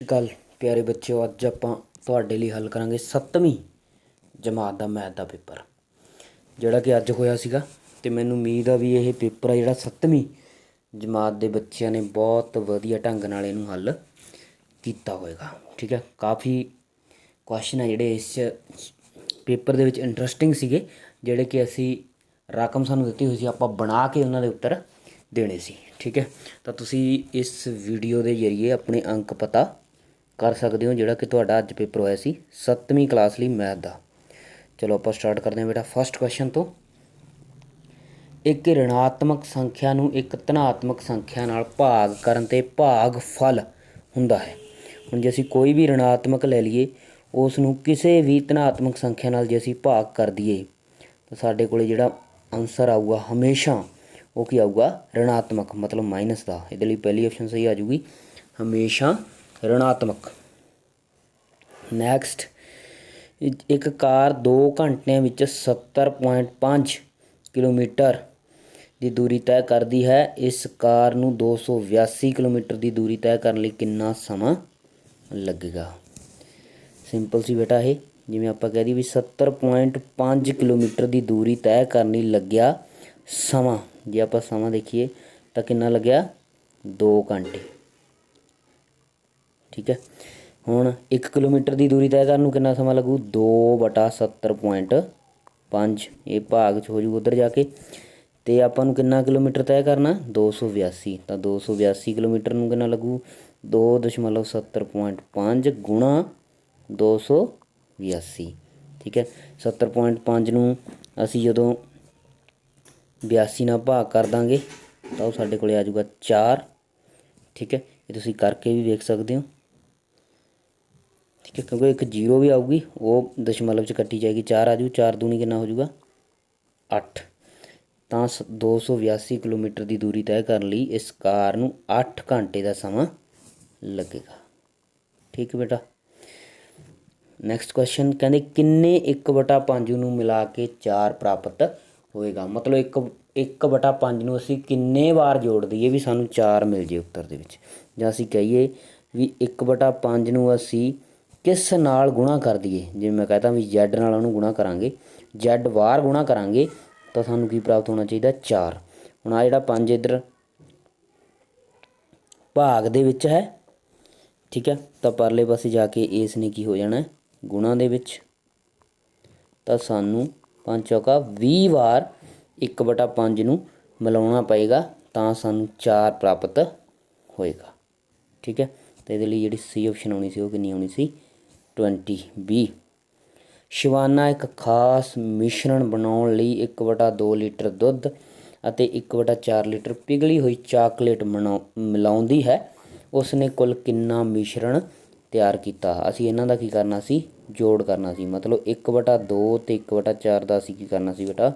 ਗੱਲ ਪਿਆਰੇ ਬੱਚਿਓ, ਅੱਜ ਆਪਾਂ ਤੁਹਾਡੇ ਲਈ ਹੱਲ ਕਰਾਂਗੇ 7ਵੀਂ ਜਮਾਤ ਦਾ ਮੈਥ ਦਾ ਪੇਪਰ, ਜਿਹੜਾ ਕਿ ਅੱਜ ਹੋਇਆ ਸੀਗਾ। ਅਤੇ ਮੈਨੂੰ ਉਮੀਦ ਆ ਵੀ ਇਹ ਪੇਪਰ ਆ ਜਿਹੜਾ 7ਵੀਂ ਜਮਾਤ ਦੇ ਬੱਚਿਆਂ ਨੇ ਬਹੁਤ ਵਧੀਆ ਢੰਗ ਨਾਲ ਇਹਨੂੰ ਹੱਲ ਕੀਤਾ ਹੋਏਗਾ। ਠੀਕ ਹੈ, ਕਾਫੀ ਕੁਐਸਚਨ ਆ ਜਿਹੜੇ ਇਸ ਪੇਪਰ ਦੇ ਵਿੱਚ ਇੰਟਰਸਟਿੰਗ ਸੀਗੇ, ਜਿਹੜੇ ਕਿ ਅਸੀਂ ਰਕਮ ਸਾਨੂੰ ਦਿੱਤੀ ਹੋਈ ਸੀ, ਆਪਾਂ ਬਣਾ ਕੇ ਉਹਨਾਂ ਦੇ ਉੱਤਰ ਦੇਣੇ ਸੀ। ਠੀਕ ਹੈ, ਤਾਂ ਤੁਸੀਂ ਇਸ ਵੀਡੀਓ ਦੇ ਜ਼ਰੀਏ ਆਪਣੇ ਅੰਕ ਪਤਾ ਕਰ ਸਕਦੇ ਹੋ, ਜਿਹੜਾ ਕਿ ਤੁਹਾਡਾ ਅੱਜ ਪੇਪਰ ਹੋਇਆ ਸੀ 7ਵੀਂ ਕਲਾਸ ਲਈ ਮੈਥ ਦਾ। ਚਲੋ ਆਪਾਂ ਸਟਾਰਟ ਕਰਦੇ ਹਾਂ ਬੇਟਾ ਫਸਟ ਕੁਐਸਚਨ ਤੋਂ। ਇੱਕ ਰਿਣਾਤਮਕ ਸੰਖਿਆ ਨੂੰ ਇੱਕ ਧਨਾਤਮਕ ਸੰਖਿਆ ਨਾਲ ਭਾਗ ਕਰਨ 'ਤੇ ਭਾਗ ਫਲ ਹੁੰਦਾ ਹੈ। ਹੁਣ ਜੇ ਅਸੀਂ ਕੋਈ ਵੀ ਰਿਣਾਤਮਕ ਲੈ ਲਈਏ, ਉਸ ਨੂੰ ਕਿਸੇ ਵੀ ਧਨਾਤਮਕ ਸੰਖਿਆ ਨਾਲ ਜੇ ਅਸੀਂ ਭਾਗ ਕਰ ਦਈਏ ਤਾਂ ਸਾਡੇ ਕੋਲ ਜਿਹੜਾ ਆਨਸਰ ਆਊਗਾ ਹਮੇਸ਼ਾ ਉਹ ਕੀ ਆਊਗਾ, ਰਿਣਾਤਮਕ, ਮਤਲਬ ਮਾਈਨਸ ਦਾ। ਇਹਦੇ ਲਈ ਪਹਿਲੀ ਆਪਸ਼ਨ ਸਹੀ ਆ ਜੂਗੀ, ਹਮੇਸ਼ਾ ਰਿਣਾਤਮਕ। ਨੈਕਸਟ, ਇੱਕ ਕਾਰ 2 ਘੰਟਿਆਂ ਵਿੱਚ 70.5 ਕਿਲੋਮੀਟਰ ਦੀ ਦੂਰੀ ਤੈਅ ਕਰਦੀ ਹੈ। ਇਸ ਕਾਰ ਨੂੰ 282 ਕਿਲੋਮੀਟਰ ਦੀ ਦੂਰੀ ਤੈਅ ਕਰਨ ਲਈ ਕਿੰਨਾ ਸਮਾਂ ਲੱਗੇਗਾ? ਸਿੰਪਲ ਸੀ ਬੇਟਾ ਇਹ, ਜਿਵੇਂ ਆਪਾਂ ਕਹਿ ਦਈਏ ਵੀ 70.5 ਕਿਲੋਮੀਟਰ ਦੀ ਦੂਰੀ ਤੈਅ ਕਰਨ ਲਈ ਲੱਗਿਆ ਸਮਾਂ। ਜੇ ਆਪਾਂ ਸਮਾਂ ਦੇਖੀਏ ਤਾਂ ਕਿੰਨਾ ਲੱਗਿਆ, 2 ਘੰਟੇ। ਠੀਕ ਹੈ, ਹੁਣ 1 ਕਿਲੋਮੀਟਰ ਦੀ ਦੂਰੀ ਤੈਅ ਕਰਨ ਨੂੰ ਕਿੰਨਾ ਸਮਾਂ ਲੱਗੂ, 2/70.5। ਇਹ ਭਾਗ 'ਚ ਹੋ ਜੂ ਉੱਧਰ ਜਾ ਕੇ। ਅਤੇ ਆਪਾਂ ਨੂੰ ਕਿੰਨਾ ਕਿਲੋਮੀਟਰ ਤੈਅ ਕਰਨਾ, 282। ਤਾਂ 282 ਕਿਲੋਮੀਟਰ ਨੂੰ ਕਿੰਨਾ ਲੱਗੂ, 2.70.5 ਗੁਣਾ 282। ਠੀਕ ਹੈ, 70.5 ਨੂੰ ਅਸੀਂ ਜਦੋਂ 82 ਨਾਲ ਭਾਗ ਕਰ ਦਾਂਗੇ ਤਾਂ ਉਹ ਸਾਡੇ ਕੋਲ ਆ ਜਾਊਗਾ 4। ਠੀਕ ਹੈ, ਇਹ ਤੁਸੀਂ ਕਰਕੇ ਵੀ ਵੇਖ ਸਕਦੇ ਹੋ। ਠੀਕ ਹੈ, ਕਿਉਂਕਿ ਇੱਕ 0 ਵੀ ਆਊਗੀ, ਉਹ ਦਸ਼ਮਲਵ 'ਚ ਕੱਟੀ ਜਾਏਗੀ, 4 ਆ ਜੂ, 4 ਦੂਣੀ ਕਿੰਨਾ ਹੋ ਜੂਗਾ, 8। ਤਾਂ 282 ਕਿਲੋਮੀਟਰ ਦੀ ਦੂਰੀ ਤੈਅ ਕਰਨ ਲਈ ਇਸ ਕਾਰ ਨੂੰ 8 ਘੰਟੇ ਦਾ ਸਮਾਂ ਲੱਗੇਗਾ। ਠੀਕ ਹੈ ਬੇਟਾ। ਨੈਕਸਟ ਕੁਐਸਚਨ ਕਹਿੰਦੇ ਕਿੰਨੇ 1/5 ਨੂੰ ਮਿਲਾ ਕੇ 4 ਪ੍ਰਾਪਤ ਹੋਏਗਾ? ਮਤਲਬ 1/5 ਨੂੰ ਅਸੀਂ ਕਿੰਨੇ ਵਾਰ ਜੋੜ ਦਈਏ ਵੀ ਸਾਨੂੰ 4 ਮਿਲ ਜੇ ਉੱਤਰ ਦੇ ਵਿੱਚ। ਜਾਂ ਅਸੀਂ ਕਹੀਏ ਵੀ 1/5 ਨੂੰ ਅਸੀਂ ਕਿਸ ਨਾਲ ਗੁਣਾ ਕਰ ਦਈਏ, ਜਿਵੇਂ ਮੈਂ ਕਹਤਾ ਵੀ Z ਨਾਲ ਉਹਨੂੰ ਗੁਣਾ ਕਰਾਂਗੇ, Z ਵਾਰ ਗੁਣਾ ਕਰਾਂਗੇ ਤਾਂ ਸਾਨੂੰ ਕੀ ਪ੍ਰਾਪਤ ਹੋਣਾ ਚਾਹੀਦਾ, 4। ਹੁਣ ਆਹ ਜਿਹੜਾ 5 ਇੱਧਰ ਭਾਗ ਦੇ ਵਿੱਚ ਹੈ। ਠੀਕ ਹੈ, ਤਾਂ ਪਰਲੇ ਪਾਸੇ ਜਾ ਕੇ ਇਸ ਨੇ ਕੀ ਹੋ ਜਾਣਾ, ਗੁਣਾ ਦੇ ਵਿੱਚ। ਤਾਂ ਸਾਨੂੰ 5 ਚੌਕਾ 20 ਵਾਰ 1/5 ਨੂੰ ਮਿਲਾਉਣਾ ਪਏਗਾ ਤਾਂ ਸਾਨੂੰ 4 ਪ੍ਰਾਪਤ ਹੋਏਗਾ। ਠੀਕ ਹੈ, ਅਤੇ ਇਹਦੇ ਲਈ ਜਿਹੜੀ ਸੀ ਆਪਸ਼ਨ ਆਉਣੀ ਸੀ ਉਹ ਕਿੰਨੀ ਆਉਣੀ ਸੀ, 20B। ਸ਼ਿਵਾਨਾ ਇੱਕ ਖਾਸ ਮਿਸ਼ਰਣ ਬਣਾਉਣ ਲਈ 1/2 ਲੀਟਰ ਦੁੱਧ ਅਤੇ 1/4 ਲੀਟਰ ਪਿਘਲੀ ਹੋਈ ਚਾਕਲੇਟ ਮਿਲਾਉਂਦੀ ਹੈ। ਉਸਨੇ ਕੁੱਲ ਕਿੰਨਾ ਮਿਸ਼ਰਣ ਤਿਆਰ ਕੀਤਾ? ਅਸੀਂ ਇਹਨਾਂ ਦਾ ਕੀ ਕਰਨਾ ਸੀ, ਜੋੜ ਕਰਨਾ ਸੀ। ਮਤਲਬ 1/2 ਅਤੇ 1/4 ਦਾ ਅਸੀਂ ਕੀ ਕਰਨਾ ਸੀ ਬੇਟਾ,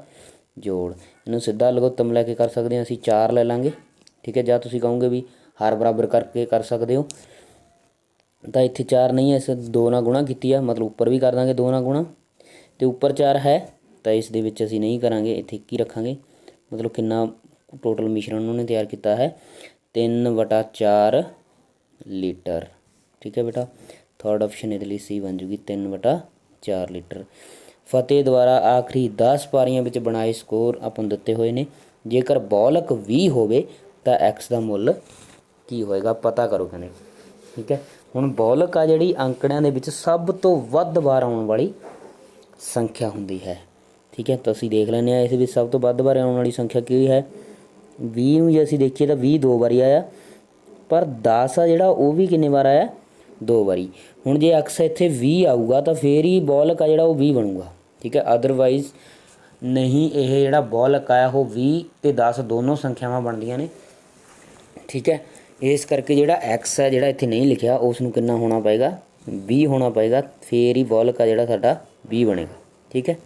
ਜੋੜ। ਇਹਨੂੰ ਸਿੱਧਾ ਲਗੋਤਮ ਲੈ ਕੇ ਕਰ ਸਕਦੇ ਹਾਂ ਅਸੀਂ, 4 ਲੈ ਲਾਂਗੇ। ਠੀਕ ਹੈ, ਜਾਂ ਤੁਸੀਂ ਕਹੋਗੇ ਵੀ ਹਰ ਬਰਾਬਰ ਕਰਕੇ ਕਰ ਸਕਦੇ ਹੋ, ਤਾਂ ਇੱਥੇ 4 ਨਹੀਂ ਹੈ, ਇਸ 2 ਨਾਲ ਗੁਣਾ ਕੀਤੀ ਆ, ਮਤਲਬ ਉੱਪਰ ਵੀ ਕਰ ਦਾਂਗੇ 2 ਨਾਲ ਗੁਣਾ, ਅਤੇ ਉੱਪਰ 4 ਹੈ ਤਾਂ ਇਸ ਦੇ ਵਿੱਚ ਅਸੀਂ ਨਹੀਂ ਕਰਾਂਗੇ, ਇੱਥੇ 1 ਹੀ ਰੱਖਾਂਗੇ। ਮਤਲਬ ਕਿੰਨਾ ਟੋਟਲ ਮਿਸ਼ਰਣ ਉਹਨੇ ਤਿਆਰ ਕੀਤਾ ਹੈ, 3/4 ਲੀਟਰ। ਠੀਕ ਹੈ ਬੇਟਾ, ਥਰਡ ਆਪਸ਼ਨ ਇਹਦੇ ਲਈ ਸੀ ਬਣ ਜੂਗੀ, 3/4 ਲੀਟਰ। ਫਤਿਹ ਦੁਆਰਾ ਆਖਰੀ 10 ਪਾਰੀਆਂ ਵਿੱਚ ਬਣਾਏ ਸਕੋਰ ਆਪਾਂ ਨੂੰ ਦਿੱਤੇ ਹੋਏ ਨੇ। ਜੇਕਰ ਬੌਲਕ 20 ਹੋਵੇ ਤਾਂ ਐਕਸ ਦਾ ਮੁੱਲ ਕੀ ਹੋਏਗਾ, ਪਤਾ ਕਰੋ ਕਹਿੰਦੇ। ਠੀਕ ਹੈ, ਹੁਣ ਬੌਲਕ ਆ ਜਿਹੜੀ ਅੰਕੜਿਆਂ ਦੇ ਵਿੱਚ ਸਭ ਤੋਂ ਵੱਧ ਵਾਰ ਆਉਣ ਵਾਲੀ ਸੰਖਿਆ ਹੁੰਦੀ ਹੈ। ਠੀਕ ਹੈ, ਤਾਂ ਅਸੀਂ ਦੇਖ ਲੈਂਦੇ ਹਾਂ ਇਸ ਵਿੱਚ ਸਭ ਤੋਂ ਵੱਧ ਵਾਰ ਆਉਣ ਵਾਲੀ ਸੰਖਿਆ ਕੀ ਹੈ, 20 ਨੂੰ ਜੇ ਅਸੀਂ ਦੇਖੀਏ ਤਾਂ 20 2 ਵਾਰੀ ਆਇਆ, ਪਰ 10 ਆ ਜਿਹੜਾ ਉਹ ਵੀ ਕਿੰਨੇ ਵਾਰ ਆਇਆ, 2 ਵਾਰੀ। ਹੁਣ ਜੇ ਐਕਸ ਇੱਥੇ 20 ਆਊਗਾ ਤਾਂ ਫਿਰ ਹੀ ਬੌਲਕ ਆ ਜਿਹੜਾ ਉਹ 20 ਬਣੂਗਾ। ਠੀਕ ਹੈ, ਅਦਰਵਾਈਜ਼ ਨਹੀਂ, ਇਹ ਜਿਹੜਾ ਬੌਲਕ ਆਇਆ ਉਹ 20 ਅਤੇ 10 ਦੋਨੋਂ ਸੰਖਿਆਵਾਂ ਬਣਦੀਆਂ ਨੇ। ਠੀਕ ਹੈ, ਇਸ ਕਰਕੇ ਜਿਹੜਾ ਐਕਸ ਹੈ ਜਿਹੜਾ ਇੱਥੇ ਨਹੀਂ ਲਿਖਿਆ ਉਸ ਨੂੰ ਕਿੰਨਾ ਹੋਣਾ ਪਏਗਾ, 20 ਹੋਣਾ ਪਏਗਾ, ਫਿਰ ਹੀ ਬੌਲਕ ਆ ਜਿਹੜਾ ਸਾਡਾ 20 ਬਣੇਗਾ। ਠੀਕ ਹੈ,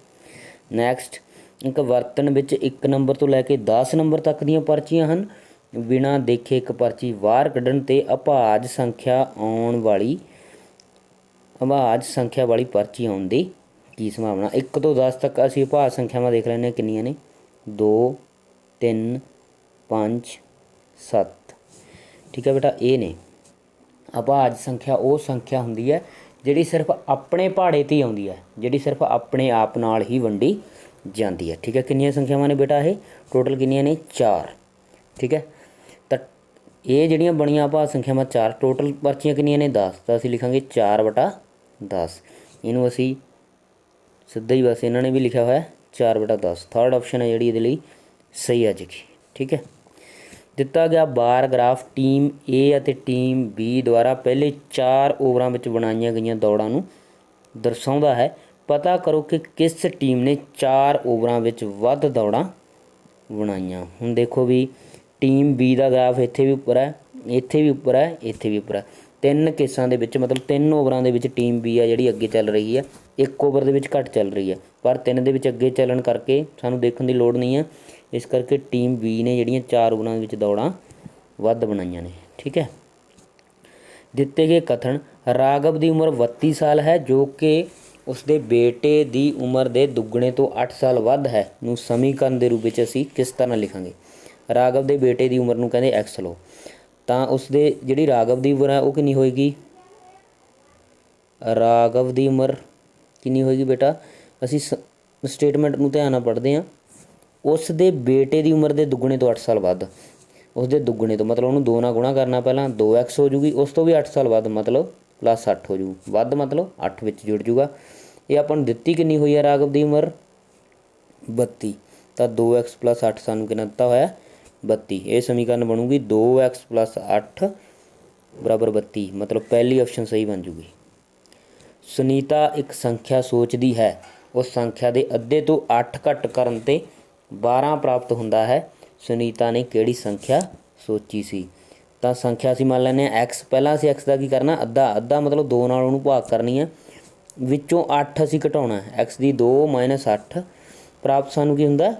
ਨੈਕਸਟ, ਇੱਕ ਬਰਤਨ ਵਿੱਚ 1 ਨੰਬਰ ਤੋਂ ਲੈ ਕੇ 10 ਨੰਬਰ ਤੱਕ ਦੀਆਂ ਪਰਚੀਆਂ ਹਨ। ਬਿਨਾਂ ਦੇਖੇ ਇੱਕ ਪਰਚੀ ਬਾਹਰ ਕੱਢਣ 'ਤੇ ਅਭਾਜ ਸੰਖਿਆ ਵਾਲੀ ਪਰਚੀ ਆਉਣ ਦੀ ਕੀ ਸੰਭਾਵਨਾ? 1 ਤੋਂ 10 ਤੱਕ ਅਸੀਂ ਅਭਾਜ ਸੰਖਿਆਵਾਂ ਦੇਖ ਲੈਂਦੇ ਹਾਂ ਕਿੰਨੀਆਂ ਨੇ, 2 3 5 7। ਠੀਕ ਹੈ ਬੇਟਾ, ਇਹ ਨੇ। ਅਭਾਜ ਸੰਖਿਆ ਉਹ ਸੰਖਿਆ ਹੁੰਦੀ ਹੈ ਜਿਹੜੀ ਸਿਰਫ ਆਪਣੇ ਪਹਾੜੇ 'ਤੇ ਹੀ ਆਉਂਦੀ ਹੈ, ਜਿਹੜੀ ਸਿਰਫ ਆਪਣੇ ਆਪ ਨਾਲ ਹੀ ਵੰਡੀ ਜਾਂਦੀ ਹੈ। ਠੀਕ ਹੈ, ਕਿੰਨੀਆਂ ਸੰਖਿਆਵਾਂ ਨੇ ਬੇਟਾ ਇਹ ਟੋਟਲ ਕਿੰਨੀਆਂ ਨੇ 4। ਠੀਕ ਹੈ, ਤਾਂ ਇਹ ਜਿਹੜੀਆਂ ਬਣੀਆਂ ਅਭਾਜ ਸੰਖਿਆਵਾਂ 4, ਟੋਟਲ ਪਰਚੀਆਂ ਕਿੰਨੀਆਂ ਨੇ 10, ਤਾਂ ਅਸੀਂ ਲਿਖਾਂਗੇ 4/10। ਇਹਨੂੰ ਅਸੀਂ ਸਿੱਧਾ ਹੀ ਬਸ ਇਹਨਾਂ ਨੇ ਵੀ ਲਿਖਿਆ ਹੋਇਆ 4/10। ਥਰਡ ਆਪਸ਼ਨ ਹੈ ਜਿਹੜੀ ਇਹਦੇ ਲਈ ਸਹੀ ਆ ਜਾਏਗੀ। ਠੀਕ ਹੈ, ਦਿੱਤਾ ਗਿਆ ਬਾਰ ਗ੍ਰਾਫ ਟੀਮ ਏ ਅਤੇ ਟੀਮ ਬੀ ਦੁਆਰਾ ਪਹਿਲੇ 4 ਓਵਰਾਂ ਵਿੱਚ ਬਣਾਈਆਂ ਗਈਆਂ ਦੌੜਾਂ ਨੂੰ ਦਰਸਾਉਂਦਾ ਹੈ। ਪਤਾ ਕਰੋ ਕਿ ਕਿਸ ਟੀਮ ਨੇ 4 ਓਵਰਾਂ ਵਿੱਚ ਵੱਧ ਦੌੜਾਂ ਬਣਾਈਆਂ। ਹੁਣ ਦੇਖੋ ਵੀ ਟੀਮ ਬੀ ਦਾ ਗ੍ਰਾਫ ਇੱਥੇ ਵੀ ਉੱਪਰ ਹੈ, ਇੱਥੇ ਵੀ ਉੱਪਰ ਹੈ, ਇੱਥੇ ਵੀ ਉੱਪਰ ਹੈ। 3 ਕੇਸਾਂ ਦੇ ਵਿੱਚ ਮਤਲਬ 3 ਓਵਰਾਂ ਦੇ ਵਿੱਚ ਟੀਮ ਬੀ ਆ ਜਿਹੜੀ ਅੱਗੇ ਚੱਲ ਰਹੀ ਹੈ, 1 ਓਵਰ ਦੇ ਵਿੱਚ ਘੱਟ ਚੱਲ ਰਹੀ ਹੈ, ਪਰ 3 ਦੇ ਵਿੱਚ ਅੱਗੇ ਚੱਲਣ ਕਰਕੇ ਸਾਨੂੰ ਦੇਖਣ ਦੀ ਲੋੜ ਨਹੀਂ ਹੈ। ਇਸ ਕਰਕੇ ਟੀਮ ਬੀ ਨੇ ਜਿਹੜੀਆਂ 4 ਓਵਰਾਂ ਦੇ ਵਿੱਚ ਦੌੜਾਂ ਵੱਧ ਬਣਾਈਆਂ ਨੇ। ਠੀਕ ਹੈ, ਦਿੱਤੇ ਗਏ ਕਥਨ ਰਾਘਵ ਦੀ ਉਮਰ 32 ਸਾਲ ਹੈ ਜੋ ਕਿ ਉਸਦੇ ਬੇਟੇ ਦੀ ਉਮਰ ਦੇ ਦੁੱਗਣੇ ਤੋਂ 8 ਸਾਲ ਵੱਧ ਹੈ ਨੂੰ ਸਮੀਕਰਨ ਦੇ ਰੂਪ ਵਿੱਚ ਅਸੀਂ ਕਿਸ ਤਰ੍ਹਾਂ ਲਿਖਾਂਗੇ। ਰਾਘਵ ਦੇ ਬੇਟੇ ਦੀ ਉਮਰ ਨੂੰ ਕਹਿੰਦੇ ਐਕਸ ਲਓ, ਤਾਂ ਉਸਦੇ ਜਿਹੜੀ ਰਾਘਵ ਦੀ ਉਮਰ ਹੈ ਉਹ ਕਿੰਨੀ ਹੋਏਗੀ, ਰਾਘਵ ਦੀ ਉਮਰ ਕਿੰਨੀ ਹੋਏਗੀ ਬੇਟਾ, ਅਸੀਂ ਸਟੇਟਮੈਂਟ ਨੂੰ ਧਿਆਨ ਨਾਲ ਪੜ੍ਹਦੇ ਹਾਂ। ਉਸ ਦੇ ਬੇਟੇ ਦੀ ਉਮਰ ਦੇ ਦੁੱਗਣੇ ਤੋਂ 8 ਸਾਲ ਵੱਧ, ਉਸ ਦੇ ਦੁੱਗਣੇ ਤੋਂ ਮਤਲਬ ਉਹਨੂੰ 2 ਨਾਲ ਗੁਣਾ ਕਰਨਾ ਪਹਿਲਾਂ 2x ਹੋ ਜੂਗੀ, ਉਸ ਤੋਂ ਵੀ 8 ਸਾਲ ਵੱਧ ਮਤਲਬ +8 ਹੋ ਜੂ, ਵੱਧ ਮਤਲਬ 8 ਵਿੱਚ ਜੁੜ ਜੂਗਾ। ਇਹ ਆਪਾਂ ਨੂੰ ਦਿੱਤੀ ਕਿੰਨੀ ਹੋਈ ਹੈ ਰਾਘਵ ਦੀ ਉਮਰ 32, ਤਾਂ 2x + 8 ਸਾਨੂੰ ਕਿੰਨਾ ਦਿੱਤਾ ਹੋਇਆ 32। ਇਹ ਸਮੀਕਰਨ ਬਣੂਗੀ 2x + 8 = 32, ਮਤਲਬ ਪਹਿਲੀ ਆਪਸ਼ਨ ਸਹੀ ਬਣ ਜੂਗੀ। ਸੁਨੀਤਾ ਇੱਕ ਸੰਖਿਆ ਸੋਚਦੀ ਹੈ, ਉਸ ਸੰਖਿਆ ਦੇ ਅੱਧੇ ਤੋਂ 8 ਘੱਟ ਕਰਨ 'ਤੇ 12 ਪ੍ਰਾਪਤ ਹੁੰਦਾ ਹੈ। ਸੁਨੀਤਾ ਨੇ ਕਿਹੜੀ ਸੰਖਿਆ ਸੋਚੀ ਸੀ। ਤਾਂ ਸੰਖਿਆ ਅਸੀਂ ਮੰਨ ਲੈਂਦੇ ਹਾਂ x, ਪਹਿਲਾਂ ਅਸੀਂ x ਦਾ ਕੀ ਕਰਨਾ ਅੱਧਾ ਮਤਲਬ 2 ਨਾਲ ਉਹਨੂੰ ਭਾਗ ਕਰਨੀ ਹੈ, ਵਿੱਚੋਂ 8 ਅਸੀਂ ਘਟਾਉਣਾ, x ਦੀ 2 - 8 ਪ੍ਰਾਪਤ ਸਾਨੂੰ ਕੀ ਹੁੰਦਾ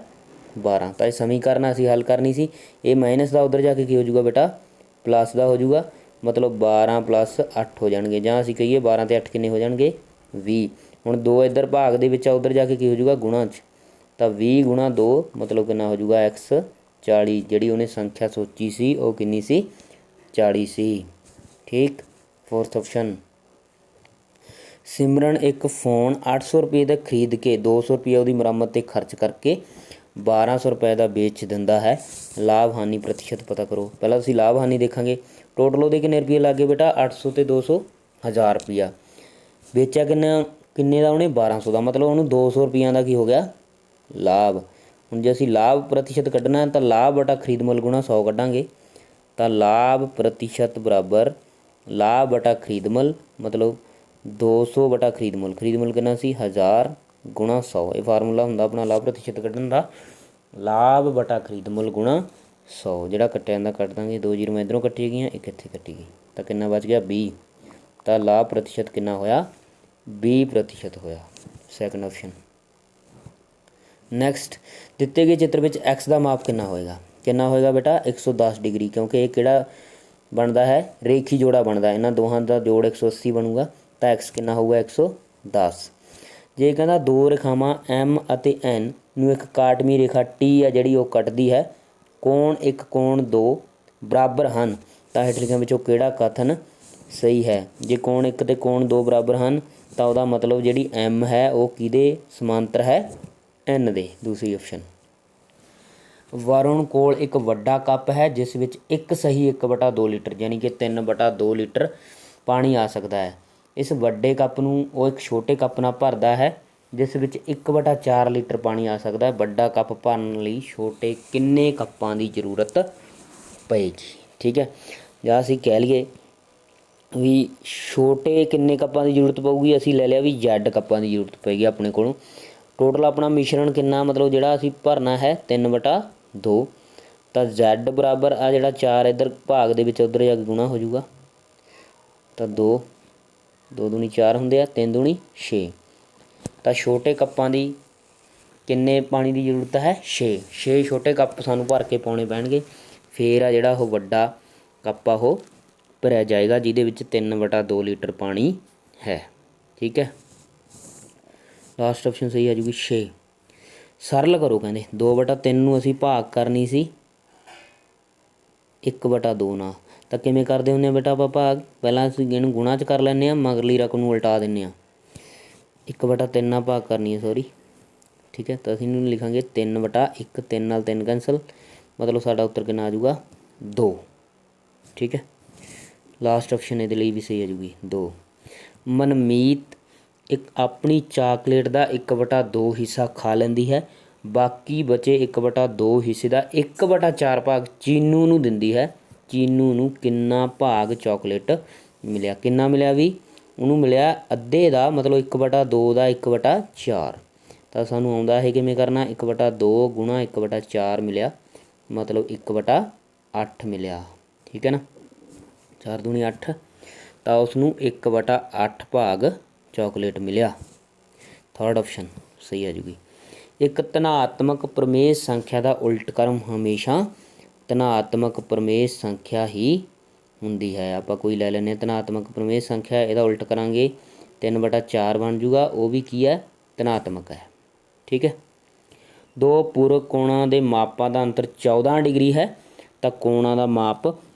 12। ਤਾਂ ਇਹ ਸਮੀਕਰਨ ਅਸੀਂ ਹੱਲ ਕਰਨੀ ਸੀ। ਇਹ ਮਾਈਨਸ ਦਾ ਉੱਧਰ ਜਾ ਕੇ ਕੀ ਹੋ ਜਾਊਗਾ ਬੇਟਾ ਪਲੱਸ ਦਾ ਹੋ ਜਾਊਗਾ, ਮਤਲਬ 12 + 8 ਹੋ ਜਾਣਗੇ, ਜਾਂ ਅਸੀਂ ਕਹੀਏ 12 ਅਤੇ 8 ਕਿੰਨੇ ਹੋ ਜਾਣਗੇ 20। ਹੁਣ 2 ਇੱਧਰ ਭਾਗ ਦੇ ਵਿੱਚ ਆ, ਉੱਧਰ ਜਾ ਕੇ ਕੀ ਹੋ ਜਾਊਗਾ ਗੁਣਾ 'ਚ, ਤਾਂ 20 × 2 ਮਤਲਬ ਕਿੰਨਾ ਹੋ ਜਾਊਗਾ x 40। ਜਿਹੜੀ ਉਹਨੇ ਸੰਖਿਆ ਸੋਚੀ ਸੀ ਉਹ ਕਿੰਨੀ ਸੀ 40 ਸੀ। ਠੀਕ, ਫੋਰਥ ਆਪਸ਼ਨ। ਸਿਮਰਨ ਇੱਕ ਫ਼ੋਨ 800 ਰੁਪਏ ਦਾ ਖਰੀਦ ਕੇ 200 ਰੁਪਏ ਉਹਦੀ ਮੁਰੰਮਤ 'ਤੇ ਖਰਚ ਕਰਕੇ 1200 ਰੁਪਏ ਦਾ ਵੇਚ ਦਿੰਦਾ ਹੈ। ਲਾਭ ਹਾਨੀ ਪ੍ਰਤੀਸ਼ਤ ਪਤਾ ਕਰੋ। ਪਹਿਲਾਂ ਤੁਸੀਂ ਲਾਭ ਹਾਨੀ ਦੇਖਾਂਗੇ। ਟੋਟਲ ਉਹਦੇ ਕਿੰਨੇ ਰੁਪਏ ਲੱਗ ਗਏ ਬੇਟਾ 800 ਅਤੇ 200 1000 ਰੁਪਈਆ। ਵੇਚਿਆ ਕਿੰਨੇ ਦਾ ਉਹਨੇ 1200 ਦਾ, ਮਤਲਬ ਉਹਨੂੰ 200 ਰੁਪਈਆਂ ਦਾ ਕੀ ਹੋ ਗਿਆ ਲਾਭ। ਹੁਣ ਜੇ ਅਸੀਂ ਲਾਭ ਪ੍ਰਤੀਸ਼ਤ ਕੱਢਣਾ ਤਾਂ ਲਾਭ ਬਟਾ ਖਰੀਦ ਮੁੱਲ ਗੁਣਾ 100 ਕੱਢਾਂਗੇ, ਤਾਂ ਲਾਭ ਪ੍ਰਤੀਸ਼ਤ ਬਰਾਬਰ ਲਾਭ ਬਟਾ ਖਰੀਦ ਮੁੱਲ, ਮਤਲਬ 200 ਬਟਾ ਖਰੀਦ ਮੁੱਲ। ਖਰੀਦ ਮੁੱਲ ਕਿੰਨਾ ਸੀ 1000 ਗੁਣਾ 100। ਇਹ ਫਾਰਮੂਲਾ ਹੁੰਦਾ ਆਪਣਾ ਲਾਭ ਪ੍ਰਤੀਸ਼ਤ ਕੱਢਣ ਦਾ, ਲਾਭ ਬਟਾ ਖਰੀਦ ਮੁੱਲ ਗੁਣਾ 100। ਜਿਹੜਾ ਕੱਟਿਆ ਜਾਂਦਾ ਕੱਟ ਦਾਂਗੇ, 2 ਜ਼ੀਰੋ ਇੱਧਰੋਂ ਕੱਟੀ ਗਈਆਂ, ਇੱਕ ਇੱਥੇ ਕੱਟੀ ਗਈ, ਤਾਂ ਕਿੰਨਾ ਬਚ ਗਿਆ 20। ਤਾਂ ਲਾਭ ਪ੍ਰਤੀਸ਼ਤ ਕਿੰਨਾ ਹੋਇਆ 20% ਹੋਇਆ, ਸੈਕੰਡ ਆਪਸ਼ਨ। ਨੈਕਸਟ, ਦਿੱਤੇ ਗਏ ਚਿੱਤਰ ਵਿੱਚ x ਦਾ ਮਾਪ ਕਿੰਨਾ ਹੋਏਗਾ ਬੇਟਾ 110 ਡਿਗਰੀ, ਕਿਉਂਕਿ ਇਹ ਕਿਹੜਾ ਬਣਦਾ ਹੈ ਰੇਖੀ ਜੋੜਾ ਬਣਦਾ, ਇਹਨਾਂ ਦੋਹਾਂ ਦਾ ਜੋੜ 180 ਬਣੂਗਾ, ਤਾਂ x ਕਿੰਨਾ ਹੋਊਗਾ 110। ਜੇ ਕਹਿੰਦਾ 2 ਰੇਖਾਵਾਂ m ਅਤੇ n ਨੂੰ ਇੱਕ ਕਾਟਵੀਂ ਰੇਖਾ t ਆ ਜਿਹੜੀ ਉਹ ਕੱਟਦੀ ਹੈ, ਕੋਣ 1 ਕੋਣ 2 ਬਰਾਬਰ ਹਨ, ਤਾਂ ਹੇਠ ਲਿਖਿਆਂ ਵਿੱਚੋਂ ਕਿਹੜਾ ਕਥਨ ਸਹੀ ਹੈ। ਜੇ ਕੋਣ 1 ਅਤੇ ਕੋਣ 2 ਬਰਾਬਰ ਹਨ ਤਾਂ ਉਹਦਾ ਮਤਲਬ ਜਿਹੜੀ m ਹੈ ਉਹ ਕਿਹਦੇ ਸਮਾਂਤਰ ਹੈ n ਦੇ, ਦੂਸਰੀ ਆਪਸ਼ਨ। ਵਰੁਣ ਕੋਲ ਇੱਕ ਵੱਡਾ ਕੱਪ ਹੈ ਜਿਸ ਵਿੱਚ ਇੱਕ ਸਹੀ 1/2 ਲੀਟਰ ਯਾਨੀ ਕਿ 3/2 ਲੀਟਰ ਪਾਣੀ ਆ ਸਕਦਾ ਹੈ। ਇਸ ਵੱਡੇ ਕੱਪ ਨੂੰ ਉਹ ਇੱਕ ਛੋਟੇ ਕੱਪ ਨਾਲ ਭਰਦਾ ਹੈ ਜਿਸ ਵਿੱਚ 1/4 ਲੀਟਰ ਪਾਣੀ ਆ ਸਕਦਾ ਹੈ। ਵੱਡਾ ਕੱਪ ਭਰਨ ਲਈ ਛੋਟੇ ਕਿੰਨੇ ਕੱਪਾਂ ਦੀ ਜ਼ਰੂਰਤ ਪਏਗੀ। ਠੀਕ ਹੈ, ਜਾਂ ਅਸੀਂ ਕਹਿ ਲਈਏ ਵੀ ਛੋਟੇ ਕਿੰਨੇ ਕੱਪਾਂ ਦੀ ਜ਼ਰੂਰਤ ਪਊਗੀ, ਅਸੀਂ ਲੈ ਲਿਆ ਵੀ Z ਕੱਪਾਂ ਦੀ ਜ਼ਰੂਰਤ ਪਏਗੀ ਆਪਣੇ ਕੋਲੋਂ। ਟੋਟਲ ਆਪਣਾ ਮਿਸ਼ਰਣ ਕਿੰਨਾ ਮਤਲਬ ਜਿਹੜਾ ਅਸੀਂ ਭਰਨਾ ਹੈ 3/2, ਤਾਂ Z ਬਰਾਬਰ ਆ ਜਿਹੜਾ 4 ਇੱਧਰ ਭਾਗ ਦੇ ਵਿੱਚ ਉੱਧਰ ਜਾ ਕੇ ਗੁਣਾ ਹੋ ਜਾਊਗਾ, ਤਾਂ 2 ਦੂਣੀ 4 ਹੁੰਦੇ ਆ, 3 ਦੂਣੀ 6। ਤਾਂ ਛੋਟੇ ਕੱਪਾਂ ਦੀ ਕਿੰਨੇ ਪਾਣੀ ਦੀ ਜ਼ਰੂਰਤ ਹੈ 6 ਛੋਟੇ ਕੱਪ ਸਾਨੂੰ ਭਰ ਕੇ ਪਾਉਣੇ ਪੈਣਗੇ, ਫਿਰ ਆ ਜਿਹੜਾ ਉਹ ਵੱਡਾ ਕੱਪ ਆ ਉਹ ਭਰਿਆ ਜਾਏਗਾ ਜਿਹਦੇ ਵਿੱਚ 3/2 ਲੀਟਰ ਪਾਣੀ ਹੈ। ਠੀਕ ਹੈ, ਲਾਸਟ ਆਪਸ਼ਨ ਸਹੀ ਆ ਜੂਗੀ 6। ਸਰਲ ਕਰੋ ਕਹਿੰਦੇ 2/3 ਨੂੰ ਅਸੀਂ ਭਾਗ ਕਰਨੀ ਸੀ 1/2 ਨਾਲ, ਤਾਂ ਕਿਵੇਂ ਕਰਦੇ ਹੁੰਦੇ ਆ ਬੇਟਾ ਆਪਾਂ ਭਾਗ? ਪਹਿਲਾਂ ਅਸੀਂ ਇਹਨੂੰ ਗੁਣਾ 'ਚ ਕਰ ਲੈਂਦੇ ਹਾਂ, ਮਗਰਲੀ ਰਕਮ ਨੂੰ ਉਲਟਾ ਦਿੰਦੇ ਹਾਂ। 1/3 ਨਾਲ ਭਾਗ ਕਰਨੀ ਹੈ, ਸੌਰੀ, ਠੀਕ ਹੈ। ਤਾਂ ਅਸੀਂ ਇਹਨੂੰ ਲਿਖਾਂਗੇ 3/1, 3 ਨਾਲ 3 ਕੈਂਸਲ, ਮਤਲਬ ਸਾਡਾ ਉੱਤਰ ਕਿੰਨਾ ਆ ਜਾਊਗਾ 2, ਠੀਕ ਹੈ। ਲਾਸਟ ਆਪਸ਼ਨ ਇਹਦੇ ਲਈ ਵੀ ਸਹੀ ਆ ਜੂਗੀ 2। ਮਨਮੀਤ ਆਪਣੀ ਚਾਕਲੇਟ ਦਾ 1/2 ਹਿੱਸਾ ਖਾ ਲੈਂਦੀ ਹੈ, ਬਾਕੀ ਬਚੇ 1/2 ਹਿੱਸੇ ਦਾ 1/4 ਭਾਗ ਚੀਨੂ ਨੂੰ ਦਿੰਦੀ ਹੈ। ਚੀਨੂ ਨੂੰ ਕਿੰਨਾ ਭਾਗ ਚਾਕਲੇਟ ਮਿਲਿਆ? ਕਿੰਨਾ ਮਿਲਿਆ ਵੀ? ਉਹਨੂੰ ਮਿਲਿਆ ਅੱਧੇ ਦਾ, ਮਤਲਬ 1/2 ਦਾ 1/4। ਤਾਂ ਸਾਨੂੰ ਆਉਂਦਾ ਇਹ ਕਿਵੇਂ ਕਰਨਾ? 1/2 ਗੁਣਾ 1/4 ਮਿਲਿਆ, ਮਤਲਬ 1/8 ਮਿਲਿਆ, ਠੀਕ ਹੈ ਨਾ। 4 ਦੂਣੀ 8, ਤਾਂ ਉਸਨੂੰ 1/8 ਭਾਗ ਚਾਕਲੇਟ ਮਿਲਿਆ। ਥਰਡ ਆਪਸ਼ਨ ਸਹੀ ਆ ਜੂਗੀ। ਇੱਕ ਧਨਾਤਮਕ ਪ੍ਰਮੇୟ ਸੰਖਿਆ ਦਾ ਉਲਟ ਕਰਮ ਹਮੇਸ਼ਾ ਧਨਾਤਮਕ ਪ੍ਰਮੇୟ ਸੰਖਿਆ ਹੀ ਹੁੰਦੀ ਹੈ। ਆਪਾਂ ਕੋਈ ਲੈ ਲੈਂਦੇ ਹਾਂ ਧਨਾਤਮਕ ਪ੍ਰਮੇୟ ਸੰਖਿਆ, ਇਹਦਾ ਉਲਟ ਕਰਾਂਗੇ 3/4 ਬਣ ਜੂਗਾ, ਉਹ ਵੀ ਕੀ ਹੈ? ਧਨਾਤਮਕ ਹੈ, ਠੀਕ ਹੈ। ਦੋ ਪੂਰਕ ਕੋਣਾਂ ਦੇ ਮਾਪਾਂ ਦਾ ਅੰਤਰ 14 ਡਿਗਰੀ ਹੈ, ਤਾਂ ਕੋਣਾਂ ਦਾ ਮਾਪ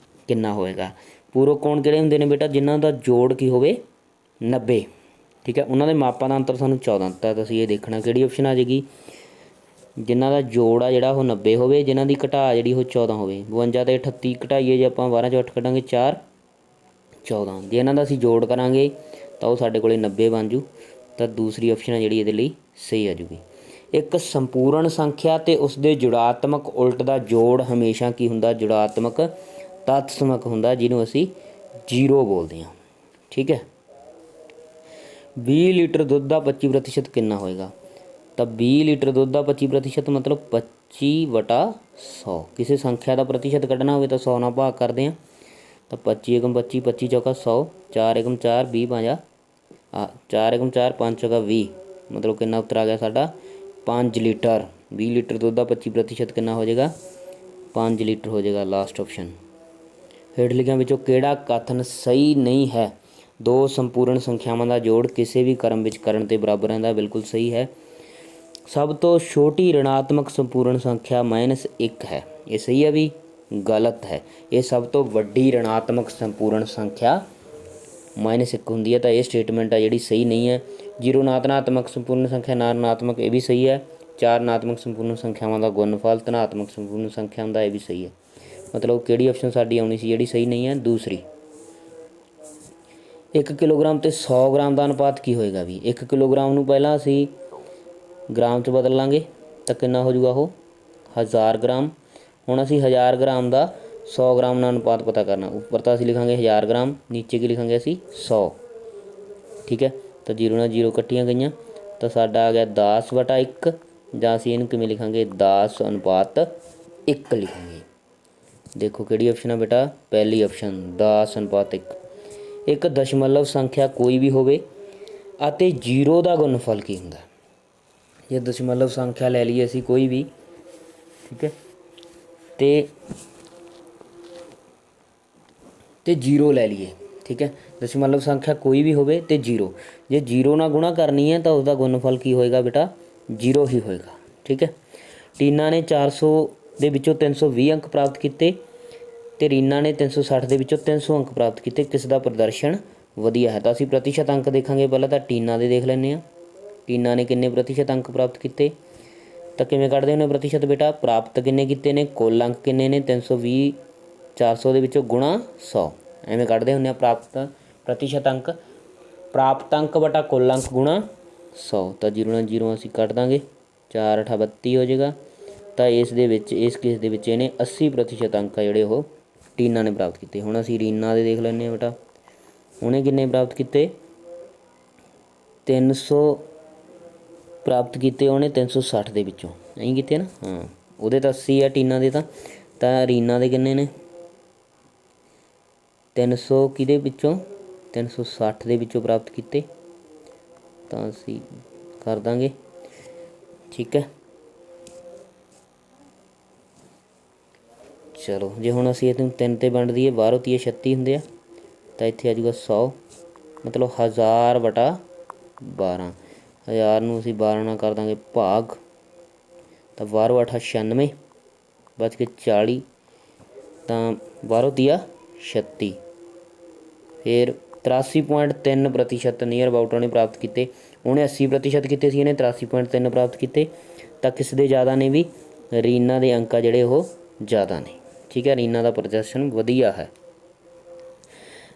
ਕਿੰਨਾ ਹੋਏਗਾ? ਪੂਰਕ ਕੋਣ ਕਿਹੜੇ ਹੁੰਦੇ ਨੇ ਬੇਟਾ? ਜਿਨ੍ਹਾਂ ਦਾ ਜੋੜ ਕੀ ਹੋਵੇ 90, ਠੀਕ ਹੈ। ਉਹਨਾਂ ਦੇ ਮਾਪਾਂ ਦਾ ਅੰਤਰ ਸਾਨੂੰ 14, ਤਾਂ ਅਸੀਂ ਇਹ ਦੇਖਣਾ ਕਿਹੜੀ ਆਪਸ਼ਨ ਆ ਜਾਏਗੀ? ਜਿਨ੍ਹਾਂ ਦਾ ਜੋੜ ਆ ਜਿਹੜਾ ਉਹ 90 ਹੋਵੇ, ਜਿਨ੍ਹਾਂ ਦੀ ਘਟਾ ਜਿਹੜੀ ਉਹ 14 ਹੋਵੇ। 52 ਅਤੇ 38 ਘਟਾਈਏ ਜੇ ਆਪਾਂ 12 'ਚੋਂ 8 ਕੱਢਾਂਗੇ 4 14, ਜੇ ਇਹਨਾਂ ਦਾ ਅਸੀਂ ਜੋੜ ਕਰਾਂਗੇ ਤਾਂ ਉਹ ਸਾਡੇ ਕੋਲ 90 ਬਣ ਜੂ। ਤਾਂ ਦੂਸਰੀ ਆਪਸ਼ਨ ਆ ਜਿਹੜੀ ਇਹਦੇ ਲਈ ਸਹੀ ਆ ਜੂਗੀ। ਇੱਕ ਸੰਪੂਰਨ ਸੰਖਿਆ ਅਤੇ ਉਸਦੇ ਜੁੜਾਤਮਕ ਉਲਟ ਦਾ ਜੋੜ ਹਮੇਸ਼ਾ ਕੀ ਹੁੰਦਾ? ਜੁੜਾਤਮਕ ਤਤਸਮਕ ਹੁੰਦਾ, ਜਿਹਨੂੰ ਅਸੀਂ 0 ਬੋਲਦੇ ਹਾਂ, ਠੀਕ ਹੈ। 20 ਲੀਟਰ ਦੁੱਧ ਦਾ 25% ਕਿੰਨਾ ਹੋਏਗਾ? ਤਾਂ 20 ਲੀਟਰ ਦੁੱਧ ਦਾ 25% ਮਤਲਬ 25/100। ਕਿਸੇ ਸੰਖਿਆ ਦਾ ਪ੍ਰਤੀਸ਼ਤ ਕੱਢਣਾ ਹੋਵੇ ਤਾਂ 100 ਨਾਲ ਭਾਗ ਕਰਦੇ ਹਾਂ, ਤਾਂ 25 × 25, 25 ਚੌਕਾ 100, 4 × 4 20 ਪੰਜਾ 4 × 4 5 ਚੌਕਾ 20, ਮਤਲਬ ਕਿੰਨਾ ਉੱਤਰ ਆ ਗਿਆ ਸਾਡਾ? 5 ਲੀਟਰ। 20 ਲੀਟਰ ਦੁੱਧ ਦਾ 25% ਕਿੰਨਾ ਹੋ ਜਾਏਗਾ? 5 ਲੀਟਰ ਹੋ ਜਾਏਗਾ, ਲਾਸਟ ਆਪਸ਼ਨ। ਹੇਠ ਲਿਖਿਆਂ ਵਿੱਚੋਂ ਕਿਹੜਾ ਕਥਨ ਸਹੀ ਨਹੀਂ ਹੈ? ਦੋ ਸੰਪੂਰਨ ਸੰਖਿਆਵਾਂ ਦਾ ਜੋੜ ਕਿਸੇ ਵੀ ਕਰਮ ਵਿੱਚ ਕਰਨ 'ਤੇ ਬਰਾਬਰ ਰਹਿੰਦਾ, ਬਿਲਕੁਲ ਸਹੀ ਹੈ। ਸਭ ਤੋਂ ਛੋਟੀ ਰਿਣਾਤਮਕ ਸੰਪੂਰਨ ਸੰਖਿਆ -1 ਹੈ, ਇਹ ਸਹੀ ਹੈ ਵੀ? ਗਲਤ ਹੈ। ਇਹ ਸਭ ਤੋਂ ਵੱਡੀ ਰਿਣਾਤਮਕ ਸੰਪੂਰਨ ਸੰਖਿਆ -1 ਹੁੰਦੀ ਹੈ, ਤਾਂ ਇਹ ਸਟੇਟਮੈਂਟ ਆ ਜਿਹੜੀ ਸਹੀ ਨਹੀਂ ਹੈ। 0 ਨਾਤਨਾਤਮਕ ਸੰਪੂਰਨ ਸੰਖਿਆ ਨਾ ਰਿਣਾਤਮਕ, ਇਹ ਵੀ ਸਹੀ ਹੈ। 4 ਨਾਤਮਕ ਸੰਪੂਰਨ ਸੰਖਿਆਵਾਂ ਦਾ ਗੁਣਨਫਲ ਧਨਾਤਮਕ ਸੰਪੂਰਨ ਸੰਖਿਆ ਹੁੰਦਾ, ਇਹ ਵੀ ਸਹੀ ਹੈ। ਮਤਲਬ ਕਿਹੜੀ ਆਪਸ਼ਨ ਸਾਡੀ ਆਉਣੀ ਸੀ ਜਿਹੜੀ ਸਹੀ ਨਹੀਂ ਹੈ? ਦੂਸਰੀ। 1 ਕਿਲੋਗ੍ਰਾਮ ਅਤੇ 100 ਗ੍ਰਾਮ ਦਾ ਅਨੁਪਾਤ ਕੀ ਹੋਏਗਾ ਵੀ? 1 ਕਿਲੋਗ੍ਰਾਮ ਨੂੰ ਪਹਿਲਾਂ ਅਸੀਂ ਗ੍ਰਾਮ 'ਚ ਬਦਲ ਲਾਂਗੇ ਤਾਂ ਕਿੰਨਾ ਹੋ ਜਾਊਗਾ ਉਹ? 1000 ਗ੍ਰਾਮ। ਹੁਣ ਅਸੀਂ 1000 ਗ੍ਰਾਮ ਦਾ 100 ਗ੍ਰਾਮ ਨਾਲ ਅਨੁਪਾਤ ਪਤਾ ਕਰਨਾ। ਉੱਪਰ ਤਾਂ ਅਸੀਂ ਲਿਖਾਂਗੇ 1000 ਗ੍ਰਾਮ, ਨੀਚੇ ਕੀ ਲਿਖਾਂਗੇ ਅਸੀਂ? 100, ਠੀਕ ਹੈ। ਤਾਂ 0 ਨਾਲ 0 ਕੱਟੀਆਂ ਗਈਆਂ, ਤਾਂ ਸਾਡਾ ਆ ਗਿਆ 10/1, ਜਾਂ ਅਸੀਂ ਇਹਨੂੰ ਕਿਵੇਂ ਲਿਖਾਂਗੇ? 10/1 ਲਿਖਾਂਗੇ। ਦੇਖੋ ਕਿਹੜੀ ਆਪਸ਼ਨ ਆ ਬੇਟਾ? ਪਹਿਲੀ ਆਪਸ਼ਨ 10/1। ਇੱਕ ਦਸ਼ਮਲਵ ਸੰਖਿਆ ਕੋਈ ਵੀ ਹੋਵੇ ਅਤੇ 0 ਦਾ ਗੁਣਨਫਲ ਕੀ ਹੁੰਦਾ? ਜੇ ਦਸ਼ਮਲਵ ਸੰਖਿਆ ਲੈ ਲਈਏ ਅਸੀਂ ਕੋਈ ਵੀ, ਠੀਕ ਹੈ, ਤੇ 0 ਲੈ ਲਈਏ, ਠੀਕ ਹੈ। ਦਸ਼ਮਲਵ ਸੰਖਿਆ ਕੋਈ ਵੀ ਹੋਵੇ ਤੇ 0, ਜੇ 0 ਨਾਲ ਗੁਣਾ ਕਰਨੀ ਹੈ ਤਾਂ ਉਸਦਾ ਗੁਣਨਫਲ ਕੀ ਹੋਏਗਾ ਬੇਟਾ? 0 ਹੀ ਹੋਏਗਾ, ਠੀਕ ਹੈ। ਟੀਨਾ ਨੇ 400 ਦੇ ਵਿੱਚੋਂ 320 ਅੰਕ ਪ੍ਰਾਪਤ ਕੀਤੇ ਅਤੇ ਰੀਨਾ ਨੇ 360 ਦੇ ਵਿੱਚੋਂ 300 ਅੰਕ ਪ੍ਰਾਪਤ ਕੀਤੇ, ਕਿਸ ਦਾ ਪ੍ਰਦਰਸ਼ਨ ਵਧੀਆ ਹੈ? ਤਾਂ ਅਸੀਂ ਪ੍ਰਤੀਸ਼ਤ ਅੰਕ ਦੇਖਾਂਗੇ। ਪਹਿਲਾਂ ਤਾਂ ਟੀਨਾ ਦੇ ਦੇਖ ਲੈਂਦੇ ਹਾਂ। ਟੀਨਾ ਨੇ ਕਿੰਨੇ ਪ੍ਰਤੀਸ਼ਤ ਅੰਕ ਪ੍ਰਾਪਤ ਕੀਤੇ? ਤਾਂ ਕਿਵੇਂ ਕੱਢਦੇ ਹੁੰਦੇ ਪ੍ਰਤੀਸ਼ਤ ਬੇਟਾ? ਪ੍ਰਾਪਤ ਕਿੰਨੇ ਕੀਤੇ ਨੇ, ਕੁੱਲ ਅੰਕ ਕਿੰਨੇ ਨੇ? 320 400 ਦੇ ਵਿੱਚੋਂ ਗੁਣਾ 100, ਐਵੇਂ ਕੱਢਦੇ ਹੁੰਦੇ ਆ ਪ੍ਰਤੀਸ਼ਤ ਅੰਕ। ਪ੍ਰਾਪਤ ਅੰਕ ਬਟਾ ਕੁੱਲ ਅੰਕ ਗੁਣਾ 100, ਤਾਂ 0 ਨਾਲ 0 ਅਸੀਂ ਕੱਢ ਦਾਂਗੇ, 4 8 32 ਹੋ ਜਾਏਗਾ। ਤਾਂ ਇਸ ਦੇ ਵਿੱਚ, ਇਸ ਕੇਸ ਦੇ ਵਿੱਚ ਇਹਨੇ 80% ਅੰਕ ਆ ਜਿਹੜੇ ਉਹ ਟੀਨਾ ਨੇ ਪ੍ਰਾਪਤ ਕੀਤੇ। ਹੁਣ ਅਸੀਂ ਰੀਨਾ ਦੇ ਦੇਖ ਲੈਂਦੇ ਹਾਂ ਬੇਟਾ, ਉਹਨੇ ਕਿੰਨੇ ਪ੍ਰਾਪਤ ਕੀਤੇ? 300 ਪ੍ਰਾਪਤ ਕੀਤੇ ਉਹਨੇ 360 ਦੇ ਵਿੱਚੋਂ, ਐਂ ਕੀਤੇ ਨਾ, ਹਾਂ। ਉਹਦੇ ਤਾਂ 80 ਆ ਟੀਨਾ ਦੇ, ਤਾਂ ਰੀਨਾ ਦੇ ਕਿੰਨੇ ਨੇ? 300 ਕਿਹਦੇ ਵਿੱਚੋਂ? 360 ਦੇ ਵਿੱਚੋਂ ਪ੍ਰਾਪਤ ਕੀਤੇ, ਤਾਂ ਅਸੀਂ ਕਰ ਦਾਂਗੇ, ਠੀਕ ਹੈ। ਚਲੋ ਜੇ ਹੁਣ ਅਸੀਂ ਇਹਨੂੰ 3 'ਤੇ ਵੰਡ ਦਈਏ, ਬਾਹਰੋਂ 30 36 ਹੁੰਦੇ ਆ, ਤਾਂ ਇੱਥੇ ਆ ਜਾਊਗਾ 100, ਮਤਲਬ 1000/12। 1000 ਨੂੰ ਅਸੀਂ 12 ਨਾਲ ਕਰ ਦਾਂਗੇ ਭਾਗ, ਤਾਂ 12 8 96, ਬਚ ਕੇ 40, ਤਾਂ 12 30 36। फिर 83.3% ਨੀਅਰ ਅਬਾਊਟ ਉਹਨੇ ਪ੍ਰਾਪਤ ਕੀਤੇ। ਉਹਨੇ 80% ਕੀਤੇ ਸੀ, ਇਹਨੇ 83.3 ਪ੍ਰਾਪਤ ਕੀਤੇ। ਤਾਂ ਕਿਸ ਦੇ ਜ਼ਿਆਦਾ ਨੇ ਵੀ? ਰੀਨਾ ਦੇ ਅੰਕ ਆ ਜਿਹੜੇ ਉਹ ਜ਼ਿਆਦਾ ਨੇ। ਠੀਕ ਹੈ, ਰੀਨਾ ਦਾ ਪ੍ਰਦਰਸ਼ਨ ਵਧੀਆ ਹੈ।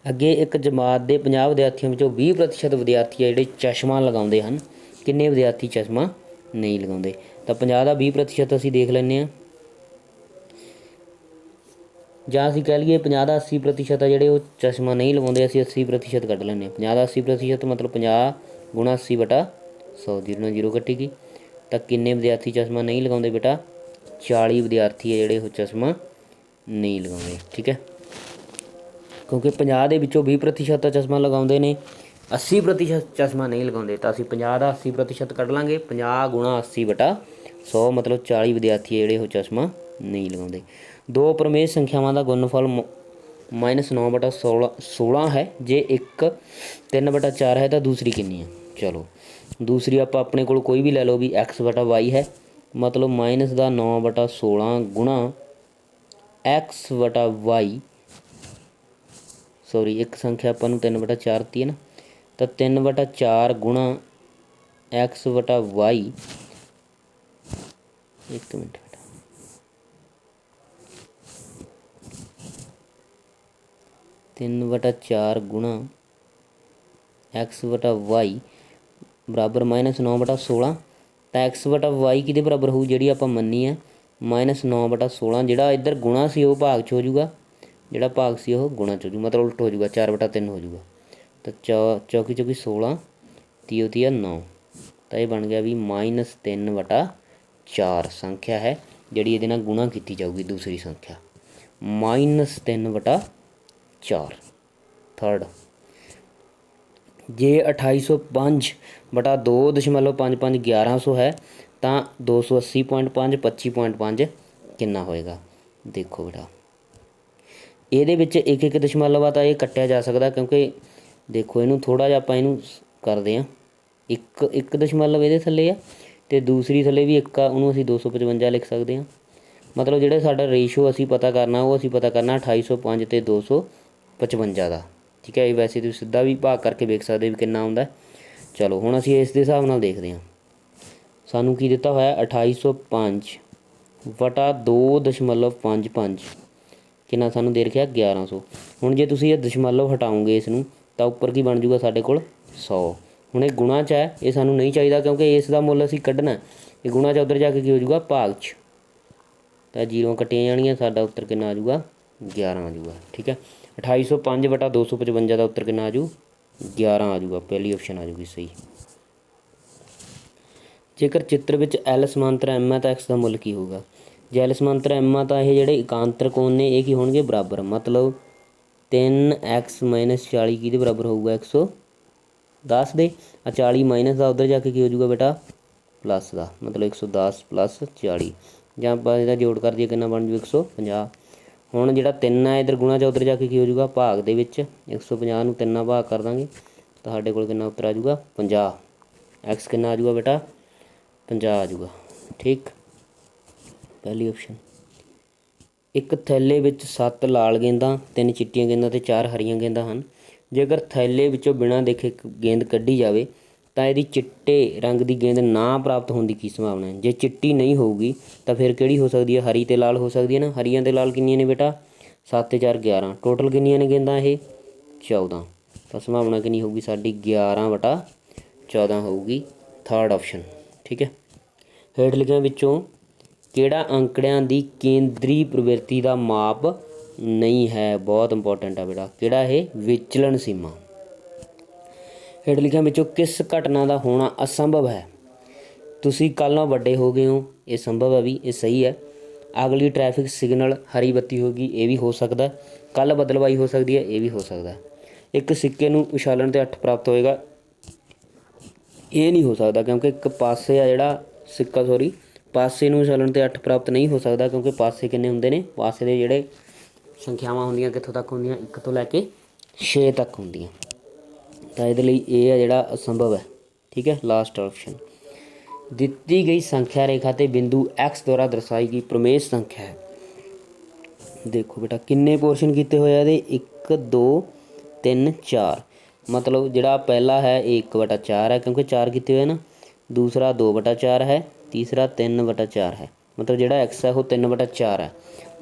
ਅੱਗੇ ਇੱਕ ਜਮਾਤ ਦੇ 50 ਵਿਦਿਆਰਥੀਆਂ ਵਿੱਚੋਂ 20% ਵਿਦਿਆਰਥੀ ਆ ਜਿਹੜੇ ਚਸ਼ਮਾ ਲਗਾਉਂਦੇ ਹਨ। ਕਿੰਨੇ ਵਿਦਿਆਰਥੀ ਚਸ਼ਮਾ ਨਹੀਂ ਲਗਾਉਂਦੇ? ਤਾਂ 50 ਦਾ 20% ਅਸੀਂ ਦੇਖ ਲੈਂਦੇ ਹਾਂ, ਜਾਂ ਅਸੀਂ ਕਹਿ ਲਈਏ 50 ਦਾ 80% ਆ ਜਿਹੜੇ ਉਹ ਚਸ਼ਮਾ ਨਹੀਂ ਲਗਾਉਂਦੇ। ਅਸੀਂ 80% ਕੱਢ ਲੈਂਦੇ ਹਾਂ। 50 ਦਾ 80% ਮਤਲਬ 50 ਗੁਣਾ 80 ਬਟਾ 100, 0 ਨਾਲ 0 ਕੱਟੇਗੀ। ਤਾਂ ਕਿੰਨੇ ਵਿਦਿਆਰਥੀ ਚਸ਼ਮਾ ਨਹੀਂ ਲਗਾਉਂਦੇ ਬੇਟਾ? 40 ਵਿਦਿਆਰਥੀ ਆ ਜਿਹੜੇ ਉਹ ਚਸ਼ਮਾ ਨਹੀਂ ਲਗਾਉਂਦੇ। ਠੀਕ ਹੈ, ਕਿਉਂਕਿ 50 ਦੇ ਵਿੱਚੋਂ 20% ਤਾਂ ਚਸ਼ਮਾ ਲਗਾਉਂਦੇ ਨੇ, 80% ਚਸ਼ਮਾ ਨਹੀਂ ਲਗਾਉਂਦੇ। ਤਾਂ ਅਸੀਂ 50 ਦਾ 80% ਕੱਢ ਲਾਂਗੇ। 50 ਗੁਣਾ 80 ਬਟਾ 100 ਮਤਲਬ 40 ਵਿਦਿਆਰਥੀ ਜਿਹੜੇ ਉਹ ਚਸ਼ਮਾ ਨਹੀਂ ਲਗਾਉਂਦੇ। ਦੋ ਪ੍ਰਮੇୟ ਸੰਖਿਆਵਾਂ ਦਾ ਗੁਣਨਫਲ -9/16 ਹੈ। ਜੇ ਇੱਕ 3/4 ਹੈ ਤਾਂ ਦੂਸਰੀ ਕਿੰਨੀ ਹੈ? ਚਲੋ ਦੂਸਰੀ ਆਪਾਂ ਆਪਣੇ ਕੋਲ ਕੋਈ ਵੀ ਲੈ ਲਓ ਵੀ x/y ਹੈ, ਮਤਲਬ ਮਾਈਨਸ ਦਾ 9/16 ਗੁਣਾ x/y। ਸੋਰੀ, ਇੱਕ ਸੰਖਿਆ ਆਪਾਂ ਨੂੰ 3/4 ਦਿੱਤੀ ਹੈ ਨਾ, ਤਾਂ 3/4 ਗੁਣਾ x/y। ਇੱਕ ਮਿੰਟ ਬੇਟਾ, 3/4 ਗੁਣਾ x/y ਬਰਾਬਰ -9/16। ਤਾਂ x/y ਕਿਹਦੇ ਬਰਾਬਰ ਹੋਊ? ਜਿਹੜੀ ਆਪਾਂ ਮੰਨੀ ਹੈ -9/16। ਜਿਹੜਾ ਇੱਧਰ ਗੁਣਾ ਸੀ ਉਹ ਭਾਗ 'ਚ ਹੋ ਜਾਊਗਾ, ਜਿਹੜਾ ਭਾਗ ਸੀ ਉਹ ਗੁਣਾ 'ਚ ਹੋ ਜੂ, ਮਤਲਬ ਉਲਟ ਹੋ ਜਾਊਗਾ, 4/3 ਹੋ ਜਾਊਗਾ। ਤਾਂ ਚੌਕੀ 16, 3 9। ਤਾਂ ਇਹ ਬਣ ਗਿਆ ਵੀ -3/4 ਸੰਖਿਆ ਹੈ ਜਿਹੜੀ ਇਹਦੇ ਨਾਲ ਗੁਣਾ ਕੀਤੀ ਜਾਊਗੀ। ਦੂਸਰੀ ਸੰਖਿਆ -3/4। ਥਰਡ, ਜੇ 2805/2.55 1100 ਹੈ ਤਾਂ 280.5 25.5 ਕਿੰਨਾ ਹੋਏਗਾ? ਦੇਖੋ ਬੇਟਾ, ਇਹਦੇ ਵਿੱਚ ਇੱਕ ਇੱਕ ਦਸ਼ਮਲਵ ਆ ਤਾਂ ਇਹ ਕੱਟਿਆ ਜਾ ਸਕਦਾ, ਕਿਉਂਕਿ ਦੇਖੋ ਇਹਨੂੰ ਥੋੜ੍ਹਾ ਜਿਹਾ ਆਪਾਂ ਇਹਨੂੰ ਕਰਦੇ ਹਾਂ। ਇੱਕ ਦਸ਼ਮਲਵ ਇਹਦੇ ਥੱਲੇ ਆ ਅਤੇ ਦੂਸਰੀ ਥੱਲੇ ਵੀ ਇੱਕ ਆ, ਉਹਨੂੰ ਅਸੀਂ 255 ਲਿਖ ਸਕਦੇ ਹਾਂ। ਮਤਲਬ ਜਿਹੜਾ ਸਾਡਾ ਰੇਸ਼ੋ ਅਸੀਂ ਪਤਾ ਕਰਨਾ ਉਹ ਅਸੀਂ ਪਤਾ ਕਰਨਾ 2805 ਅਤੇ 255 ਦਾ। ਠੀਕ ਹੈ, ਇਹ ਵੈਸੇ ਤੁਸੀਂ ਸਿੱਧਾ ਵੀ ਭਾਗ ਕਰਕੇ ਵੇਖ ਸਕਦੇ ਵੀ ਕਿੰਨਾ ਆਉਂਦਾ। ਚਲੋ ਹੁਣ ਅਸੀਂ ਇਸ ਦੇ ਹਿਸਾਬ ਨਾਲ ਦੇਖਦੇ ਹਾਂ। ਸਾਨੂੰ ਕੀ ਦਿੱਤਾ ਹੋਇਆ? 2805/2.55 ਕਿੰਨਾ ਸਾਨੂੰ ਦੇ ਰੱਖਿਆ? 1100। ਹੁਣ ਜੇ ਤੁਸੀਂ ਇਹ ਦਸ਼ਮਲਵ ਹਟਾਓਗੇ ਇਸ ਨੂੰ ਤਾਂ ਉੱਪਰ ਕੀ ਬਣ ਜੂਗਾ ਸਾਡੇ ਕੋਲ? 100। ਹੁਣ ਇਹ ਗੁਣਾ 'ਚ ਹੈ, ਇਹ ਸਾਨੂੰ ਨਹੀਂ ਚਾਹੀਦਾ ਕਿਉਂਕਿ ਇਸ ਦਾ ਮੁੱਲ ਅਸੀਂ ਕੱਢਣਾ। ਇਹ ਗੁਣਾ 'ਚ ਉੱਧਰ ਜਾ ਕੇ ਕੀ ਹੋ ਜੂਗਾ? ਭਾਗ 'ਚ। ਤਾਂ 0 ਕੱਟੀਆਂ ਜਾਣੀਆਂ, ਸਾਡਾ ਉੱਤਰ ਕਿੰਨਾ ਆ ਜੂਗਾ? 11 ਆ ਜੂਗਾ। ਠੀਕ ਹੈ, 2805/255 ਦਾ ਉੱਤਰ ਕਿੰਨਾ ਆ ਜੂ? 11 ਆ ਜੂਗਾ। ਪਹਿਲੀ ਆਪਸ਼ਨ ਆ ਜੂਗੀ ਸਹੀ। ਜੇਕਰ ਚਿੱਤਰ ਵਿੱਚ L ਸਮਾਂਤਰ M ਹੈ ਤਾਂ X ਦਾ ਮੁੱਲ ਕੀ ਹੋਊਗਾ? ਜੇ L ਸਮਾਂਤਰ M ਆ ਤਾਂ ਇਹ ਜਿਹੜੇ ਇਕਾਂਤਰ ਕੋਣ ਨੇ ਇਹ ਕੀ ਹੋਣਗੇ? ਬਰਾਬਰ। ਮਤਲਬ 3x - 40 ਕਿਹਦੇ ਬਰਾਬਰ ਹੋਊਗਾ? 110 ਦੇ। 40 ਮਾਈਨਸ ਦਾ ਉੱਧਰ ਜਾ ਕੇ ਕੀ ਹੋ ਜੂਗਾ ਬੇਟਾ? ਪਲੱਸ ਦਾ, ਮਤਲਬ 110 + 40। ਜਾਂ ਆਪਾਂ ਇਹਦਾ ਜੋੜ ਕਰ ਦਈਏ ਕਿੰਨਾ ਬਣ ਜੂ? 150। ਹੁਣ ਜਿਹੜਾ 3 ਹੈ ਇੱਧਰ ਗੁਣਾ 'ਚ ਉੱਧਰ ਜਾ ਕੇ ਕੀ ਹੋ ਜੂਗਾ? ਭਾਗ ਦੇ ਵਿੱਚ। 150 ਨੂੰ 3 ਨਾਲ ਭਾਗ ਕਰ ਦਾਂਗੇ ਤਾਂ ਸਾਡੇ ਕੋਲ ਕਿੰਨਾ ਉੱਤਰ ਆ ਜੂਗਾ? 50। ਐਕਸ ਕਿੰਨਾ ਆ ਜੂਗਾ ਬੇਟਾ? 50 ਆ ਜੂਗਾ। ਠੀਕ, ਪਹਿਲੀ ਆਪਸ਼ਨ। ਇੱਕ ਥੈਲੇ ਵਿੱਚ 7 ਲਾਲ ਗੇਂਦਾਂ, 3 ਚਿੱਟੀਆਂ ਗੇਂਦਾਂ ਅਤੇ 4 ਹਰੀਆਂ ਗੇਂਦਾਂ ਹਨ। ਜੇਕਰ ਥੈਲੇ ਵਿੱਚੋਂ ਬਿਨਾਂ ਦੇਖੇ ਇੱਕ ਗੇਂਦ ਕੱਢੀ ਜਾਵੇ ਤਾਂ ਇਹਦੀ ਚਿੱਟੇ ਰੰਗ ਦੀ ਗੇਂਦ ਨਾ ਪ੍ਰਾਪਤ ਹੋਣ ਦੀ ਕੀ ਸੰਭਾਵਨਾ ਹੈ? ਜੇ ਚਿੱਟੀ ਨਹੀਂ ਹੋਊਗੀ ਤਾਂ ਫਿਰ ਕਿਹੜੀ ਹੋ ਸਕਦੀ ਹੈ? ਹਰੀ ਅਤੇ ਲਾਲ ਹੋ ਸਕਦੀ ਹੈ ਨਾ। ਹਰੀਆਂ ਅਤੇ ਲਾਲ ਕਿੰਨੀਆਂ ਨੇ ਬੇਟਾ? 7 ਤੇ 4 11। ਟੋਟਲ ਕਿੰਨੀਆਂ ਨੇ ਗੇਂਦਾਂ? ਇਹ 14। ਤਾਂ ਸੰਭਾਵਨਾ ਕਿੰਨੀ ਹੋਊਗੀ ਸਾਡੀ? 11/14 ਹੋਊਗੀ। Third option. ਠੀਕ ਹੈ, ਹੇਠ ਲਿਖਿਆਂ ਵਿੱਚੋਂ ਕਿਹੜਾ ਅੰਕੜਿਆਂ ਦੀ ਕੇਂਦਰੀ ਪ੍ਰਵਿਰਤੀ ਦਾ ਮਾਪ ਨਹੀਂ ਹੈ? ਬਹੁਤ ਇੰਪੋਰਟੈਂਟ ਆ ਬੇਟਾ। ਕਿਹੜਾ ਇਹ? ਵਿਚਲਨ ਸੀਮਾ। ਹੇਠ ਲਿਖਿਆਂ ਵਿੱਚੋਂ ਕਿਸ ਘਟਨਾ ਦਾ ਹੋਣਾ ਅਸੰਭਵ ਹੈ? ਤੁਸੀਂ ਕੱਲ੍ਹ ਨਾਲੋਂ ਵੱਡੇ ਹੋ ਗਏ ਹੋ, ਇਹ ਸੰਭਵ ਹੈ ਵੀ, ਇਹ ਸਹੀ ਹੈ। ਅਗਲੀ ਟ੍ਰੈਫਿਕ ਸਿਗਨਲ ਹਰੀ ਬੱਤੀ ਹੋਗੀ, ਇਹ ਵੀ ਹੋ ਸਕਦਾ। ਕੱਲ੍ਹ ਬਦਲਵਾਈ ਹੋ ਸਕਦੀ ਹੈ, ਇਹ ਵੀ ਹੋ ਸਕਦਾ। ਇੱਕ ਸਿੱਕੇ ਨੂੰ ਉਛਾਲਣ 'ਤੇ 8 ਪ੍ਰਾਪਤ ਹੋਏਗਾ, ਇਹ ਨਹੀਂ ਹੋ ਸਕਦਾ ਕਿਉਂਕਿ ਇੱਕ ਪਾਸੇ ਆ ਜਿਹੜਾ ਸਿੱਕਾ, ਪਾਸੇ ਨੂੰ ਉਛਾਲਣ 'ਤੇ 8 ਪ੍ਰਾਪਤ ਨਹੀਂ ਹੋ ਸਕਦਾ ਕਿਉਂਕਿ ਪਾਸੇ ਕਿੰਨੇ ਹੁੰਦੇ ਨੇ? ਪਾਸੇ ਦੇ ਜਿਹੜੇ ਸੰਖਿਆਵਾਂ ਹੁੰਦੀਆਂ ਕਿੱਥੋਂ ਤੱਕ ਹੁੰਦੀਆਂ? 1 ਤੋਂ ਲੈ ਕੇ 6 ਤੱਕ ਹੁੰਦੀਆਂ। ਤਾਂ ਇਹਦੇ ਲਈ ਇਹ ਆ ਜਿਹੜਾ ਅਸੰਭਵ ਹੈ। ਠੀਕ ਹੈ, ਲਾਸਟ ਆਪਸ਼ਨ। ਦਿੱਤੀ ਗਈ ਸੰਖਿਆ ਰੇਖਾ 'ਤੇ ਬਿੰਦੂ X ਦੁਆਰਾ ਦਰਸਾਈ ਗਈ ਪ੍ਰਮੇਸ਼ ਸੰਖਿਆ ਹੈ। देखो बेटा किन्ने पोर्शन किए हुए ये 1 2 3 4 मतलब जोड़ा पहला है ये 1/4 है क्योंकि 4 किए हुए ना। दूसरा 2/4 है। तीसरा 3/4 है मतलब जोड़ा एक्स है वो 3/4 है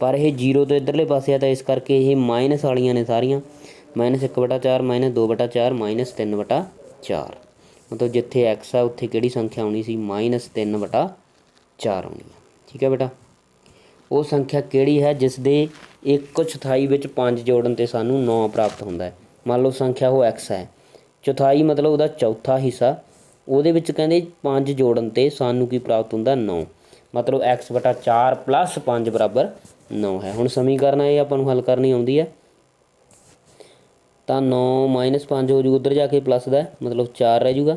पर यह जीरो तो इधरले पासे है तो इस करके ये माइनस वालियां ने सारियां -1/4 -2/4 -3/4 मतलब जिथे एक्स है उत्थे किहड़ी संख्या आनी सी -3/4 आनी है। ठीक है बेटा वो संख्या किहड़ी है जिस दे 1/4 विच 5 जोड़न ते सानू 9 प्राप्त होंदा है। मान लो संख्या वो एक्स है चौथाई मतलब उसका चौथा हिस्सा ਉਹਦੇ ਵਿੱਚ ਕਹਿੰਦੇ 5 जोड़न ते सानू की प्राप्त ਹੁੰਦਾ 9 मतलब x/4 + 5 = 9 है। ਹੁਣ समीकरण ये ਆਪਾਂ ਨੂੰ हल करनी आउंदी है तो 9 - 5 हो जूगा उधर जाके प्लस का मतलब 4 रह जूगा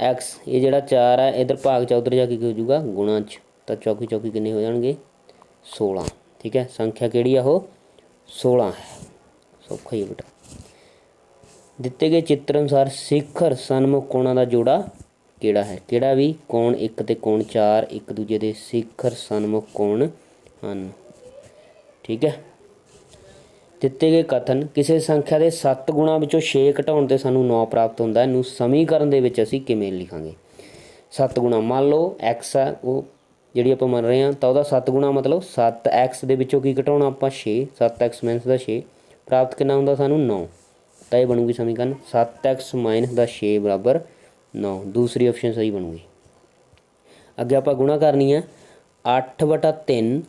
एक्स ये जोड़ा 4 है इधर भाग च उधर जाके हो जूगा गुणा च तो चौकी चौकी किन्ने हो जाएंगे 16। ठीक है संख्या किहड़ी आ वो 16 है। सौखा ही है बेटा। दिते गए चित्र अनुसार शिखर सन्मुख कोणों का जोड़ा किहड़ा है किहड़ा भी कोण 1 ते कोण 4 एक दूजे के शिखर सन्मुख कोण हैं। ठीक है दिते गए कथन किसी संख्या के 7 गुणा विचों 6 घटाउण ते सानू 9 प्राप्त होंदा है। इनू समीकरण दे विच असीं किवें लिखांगे 7 गुणा मान लो एक्स है वो जिहड़ी आपां मन रहे हैं तो वह 7 गुणा मतलब 7 एक्स दे विचों की घटाउणा आपां 6 7 एक्स माइनस का 6 प्राप्त कितना हुंदा सानू 9 तो यह बनूगी समीकरण 7x - 6 = 9 दूसरी ऑप्शन सही बनूगी। अगे आप गुणा करनी है 8/3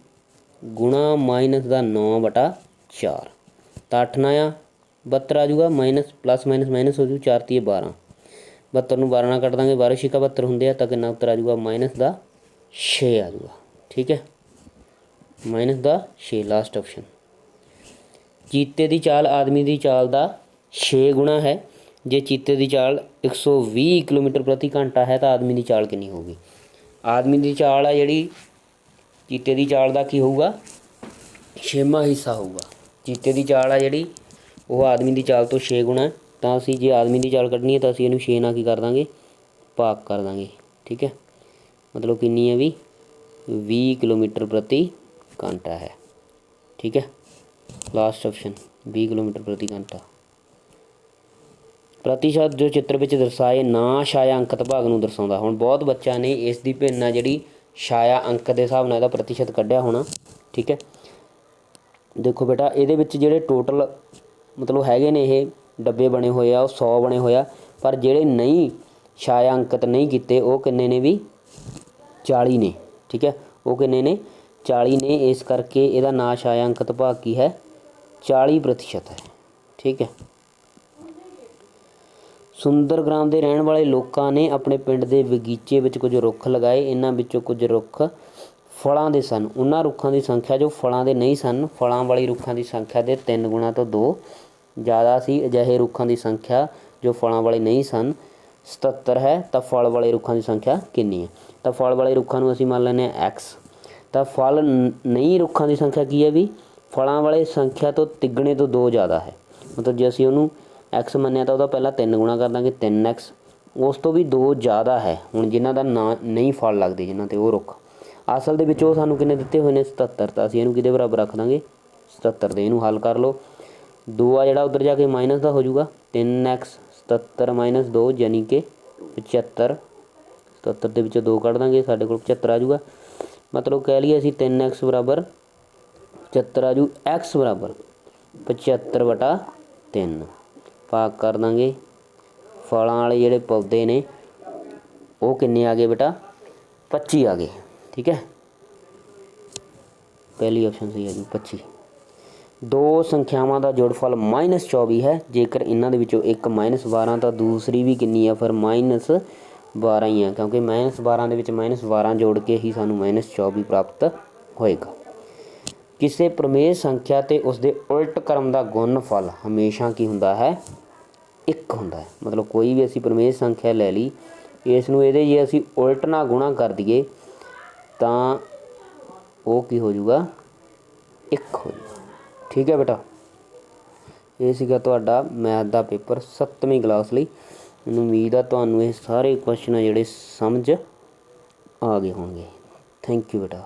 गुणा -9/4 तो 8 9 72 आ जाऊगा माइनस प्लस माइनस हो जू 4 × 3 = 12 72 में 12 कट देंगे 12 6 72 होंगे तो कितना उत्तर आ जाऊगा -6 आ जाऊगा। ठीक है -6 लास्ट ऑप्शन। चीते की चाल आदमी की चाल का 6 गुणा है जे चीते की चाल 120 किलोमीटर प्रति घंटा है तो आदमी की चाल कितनी होगी। आदमी की चाल है जी चीते की चाल का की होगा 6वां हिस्सा होगा। चीते की चाल है जी वो आदमी की चाल तो 6 गुणा है तो असी जे आदमी की चाल कढ़नी है तो असी इनू 6 नाल की कर देंगे भाग कर देंगे। ठीक है मतलब कितनी है भी 20 किलोमीटर प्रति घंटा है। ठीक है लास्ट ऑप्शन 20 किलोमीटर प्रति घंटा। प्रतिशत जो चित्र में दर्शाए ना छाया अंकत भाग नूं दर्शाउंदा। हुण बहुत बच्चों ने इसकी भिन्न है जी छाया अंक के हिसाब नाल इहदा प्रतिशत कढ़िया होना। ठीक है देखो बेटा ये जोड़े टोटल मतलब हैगे ने ये डब्बे बने हुए आ 100 बने हुए आ पर जोड़े नहीं छाया अंकत नहीं किए वो किन्ने ने भी 40 ने। ठीक है वो किन्ने ने 40 ने इस करके इहदा ना छाया अंकत भाग की है 40% है। ठीक है सुंदर ग्राम के रहने वाले लोगों ने अपने पिंड के बगीचे में कुछ रुख लगाए। इन्हां विचों कुछ रुख फलों के सन उन्हां रुखों की संख्या जो फलों के नहीं सन फलों वाली रुखों की संख्या के 3 गुणा तो 2 ज़्यादा सी। अजिहे रुखों की संख्या जो फलों वाले नहीं सन 77 है तो फल वाले रुखों की संख्या कितनी है तो फल वाले रुखों को असीं मान लैंदे एक्स तो फल नहीं रुखों की संख्या की है भी फलों वाले संख्या तो तिगने तो 2 ज़्यादा है मतलब जे असीं उहनूं एक्स मन्निया तो वह पहला 3 गुणा कर देंगे 3x उस तो भी 2 ज़्यादा है। हुण जिन्हां दा ना नहीं फल लगते जिन्हां ते वो रुख असल दे विच सानूं किन्ने दिते हुए ने 77 तो असीं इहनूं किहदे बराबर रख देंगे 77 दे। इहनूं हल कर लो 2 आ जिहड़ा उधर जाके माइनस का हो जाऊगा 3x 77 - 2 यानी कि 75 77 दे विचों 2 कढ़ देंगे साडे कोल 75 आ जाऊगा मतलब कह लीए असीं 3x = 75 आ जू x = 75/3 भाग कर देंगे फलों वाले जोड़े पौधे ने वो किन्ने आ गए बेटा 25 आ गए। ठीक है पहली ऑप्शन सही है जी 25। दो संख्यावां का जोड़फल -24 है जेकर इन्हां दे विचों एक -12 तो दूसरी भी कितनी है फिर -12 ही है क्योंकि -12 दे विच -12 जोड़ के ही सानू -24 प्राप्त होएगा। किसी प्रमेय संख्या ते उसके उल्ट क्रम का गुणफल हमेशा की हुंदा है 1 हुंदा है। मतलब कोई भी असी प्रमेय संख्या ले ली इसनूं इहदे जे असी उल्ट ना गुणा कर दईए तो वो की हो जाऊगा 1 हो जाऊगा। ठीक है बेटा ये सीगा तुहाडा मैथ का पेपर 7वीं क्लास लई। मैनूं उम्मीद है तुहानूं ये सारे क्वेश्चन जिहड़े समझ आ गए होणगे। थैंक यू बेटा।